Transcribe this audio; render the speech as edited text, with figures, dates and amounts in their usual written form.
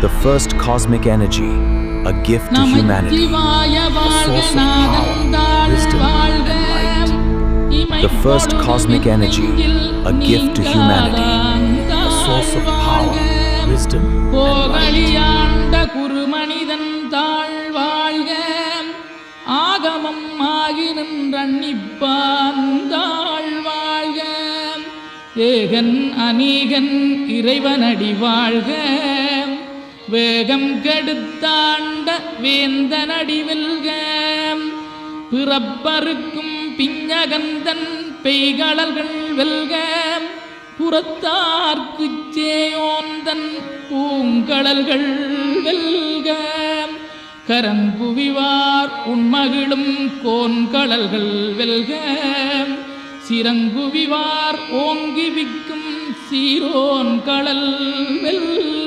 The first cosmic energy, a gift to humanity. A source of power, wisdom, and light. The first cosmic energy, a gift to humanity. A source of power, wisdom, and light. குருமனிதன் தாழ்வாழ்க ஆகமம் ஆகி நின்றன்னிப்பான் தாழ்வாழ்க ஏகன் அநீகன் இறைவனடி வாழ்க வேகம் கெடுத்தாண்ட வேந்தனடி வெல்க பிறப்பருக்கும் பிஞகந்தன் பெய்களல்கள் வெல்க புறத்தார்க்குச் சேயோந்தன் பூங்கடல்கள் வெல்க கரங்குவிவார் உண்மகிழும் கோன்கடல்கள் வெல்க சிறங்குவிவார் ஓங்கி விக்கும் சீரோன் கடல் வெல்க.